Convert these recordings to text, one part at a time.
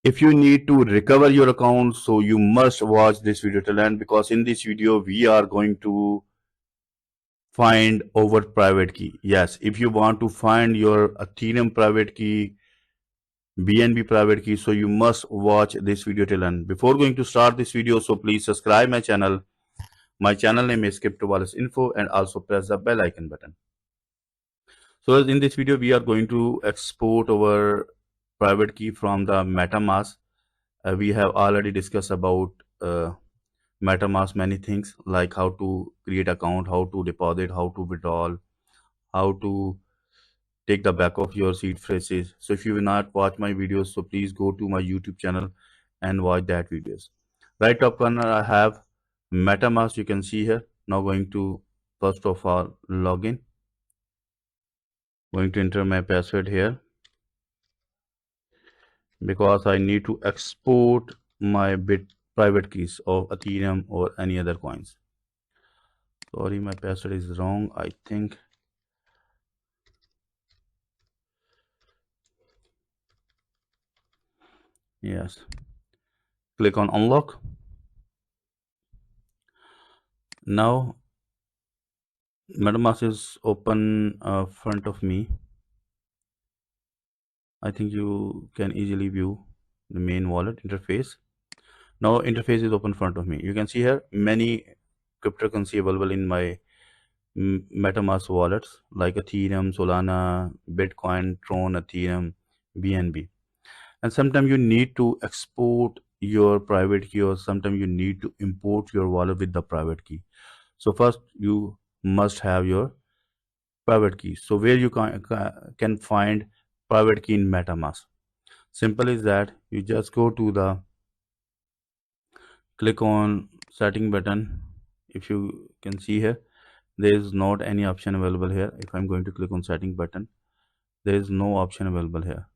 If you need to recover your account, so you must watch this video till end, because in this video we are going to find over private key. Yes, if you want to find your Ethereum private key, BNB private key, so you must watch this video till end. Before going to start this video, so please subscribe my channel. My channel name is Crypto Wallets Info, and also press the bell icon button. So in this video we are going to export our private key from the MetaMask. We have already discussed about MetaMask many things, like how to create account, how to deposit, how to withdraw, how to take the back of your seed phrases. So if you will not watch my videos, so please go to my YouTube channel and watch that videos. Right top corner I have MetaMask, you can see here. Now going to first of all login. Going to enter my password here because I need to export my private keys of Ethereum or any other coins. Sorry, my password is wrong, I think. Yes, click on unlock. Now MetaMask is open front of me. I think you can easily view the main wallet interface. Now interface is open front of me. You can see here many cryptocurrency available in my MetaMask wallets like Ethereum, Solana, Bitcoin, Tron, Ethereum, BNB. And sometimes you need to export your private key, or sometimes you need to import your wallet with the private key. So first you must have your private key. So where you can find private key in MetaMask? Simple is that you just go to the click on setting button. If you can see here, there is not any option available here. If I'm going to click on setting button, there is no option available here.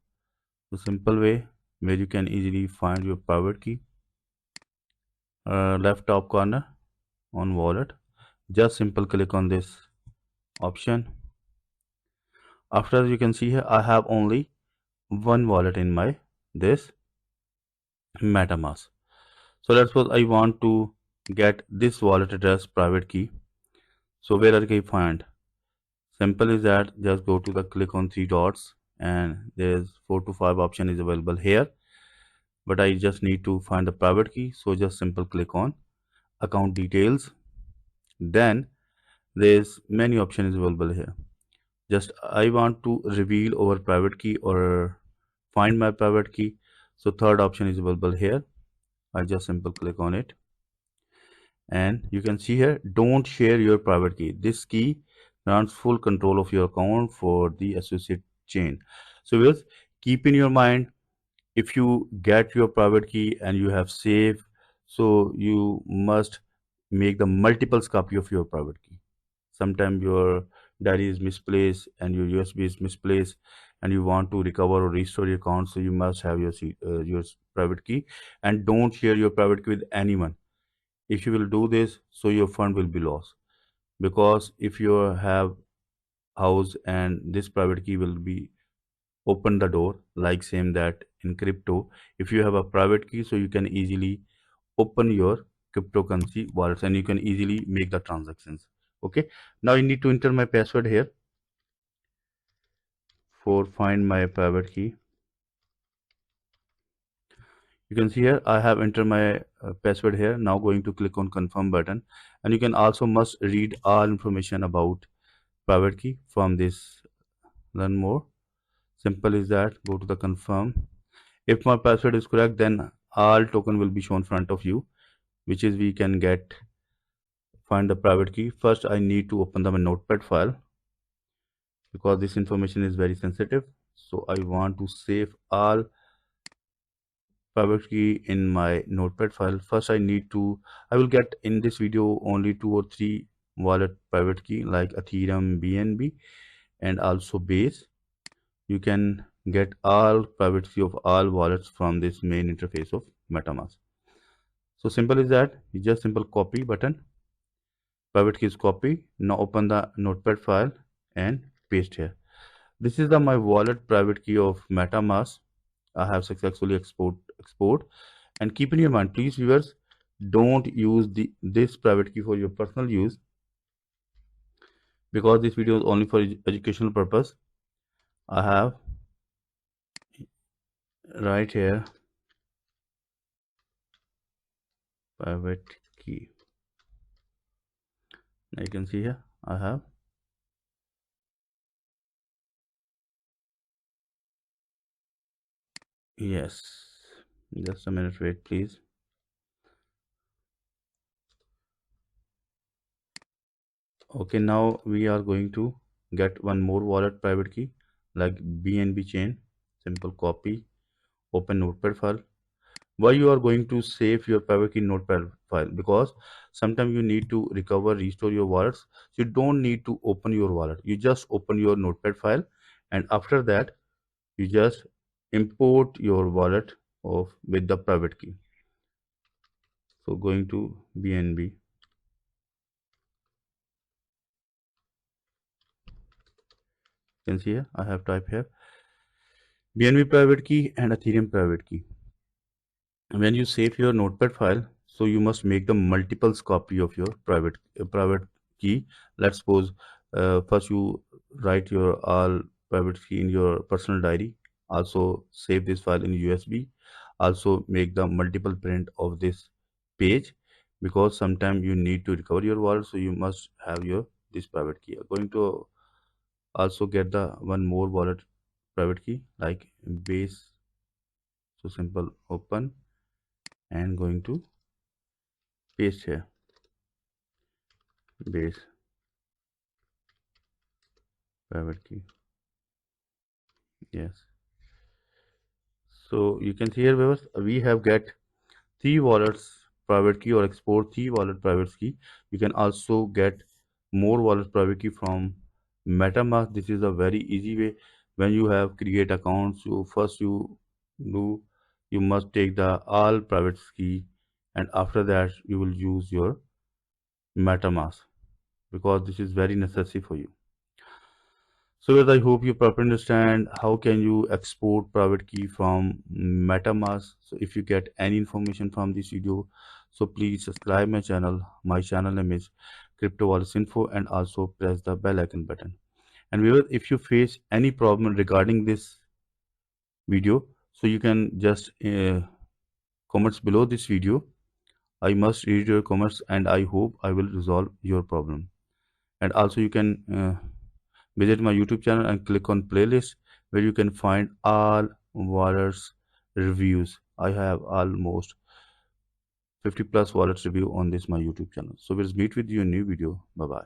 The simple way where you can easily find your private key, left top corner on wallet, just simple click on this option. After, you can see here I have only one wallet in my this MetaMask. So let's suppose I want to get this wallet address private key. So where I can find? Simple is that just go to the click on three dots, and there's 4 to 5 option is available here, but I just need to find the private key. So just simple click on account details. Then there's many options available here. Just I want to reveal over private key or find my private key. So third option is available here. I just simple click on it, and you can see here, don't share your private key. This key grants full control of your account for the associate chain. So viewers, keep in your mind, if you get your private key and you have saved, so you must make the multiples copy of your private key. Sometimes your diary is misplaced and your USB is misplaced, and you want to recover or restore your account, so you must have your private key, and don't share your private key with anyone. If you will do this, so your fund will be lost, because if you have house and this private key will be open the door, like same that in crypto, if you have a private key, so you can easily open your cryptocurrency wallets and you can easily make the transactions. Okay, now you need to enter my password here for find my private key. You can see here I have entered my password here. Now going to click on confirm button, and you can also must read all information about private key from this learn more. Simple is that, go to the confirm. If my password is correct, then all token will be shown in front of you, which is we can get find the private key. First I need to open the notepad file because this information is very sensitive. So I want to save all private key in my notepad file. First I will get in this video only 2 or 3 wallet private key like Ethereum, BNB, and also Base. You can get all private key of all wallets from this main interface of MetaMask. So simple is that, you just simple copy button, private key is copy. Now open the notepad file and paste here. This is my wallet private key of MetaMask. I have successfully export. And keep in your mind, please viewers, don't use this private key for your personal use, because this video is only for educational purpose. I have right here private key. Now you can see here I have, yes, just a minute, wait please. Okay, now we are going to get one more wallet private key like BNB chain. Simple copy, open notepad file. Why you are going to save your private key notepad file? Because sometimes you need to recover, restore your wallets. So you don't need to open your wallet, you just open your notepad file, and after that you just import your wallet of with the private key. So going to BNB, you can see here I have typed here BNB private key and Ethereum private key. When you save your notepad file, so you must make the multiples copy of your private key. Let's suppose first you write your all private key in your personal diary, also save this file in USB, also make the multiple print of this page, because sometimes you need to recover your wallet, so you must have your this private key. I'm going to also get the one more wallet private key like base. So simple open and going to paste here base private key. Yes, so you can see here viewers, we have get three wallets private key or export three wallet private key. You can also get more wallet private key from MetaMask. This is a very easy way. When you have create accounts, you first do you must take the all private key, and after that you will use your MetaMask, because this is very necessary for you. So guys, I hope you properly understand how can you export private key from MetaMask. So if you get any information from this video, so please subscribe my channel. My channel name is Crypto Wallets Info, and also press the bell icon button. And viewers, if you face any problem regarding this video, so you can just comments below this video. I must read your comments, and I hope I will resolve your problem. And also you can visit my YouTube channel and click on playlist, where you can find all wallets reviews. I have almost 50 plus wallets review on this my YouTube channel. So we'll meet with you in new video. Bye bye.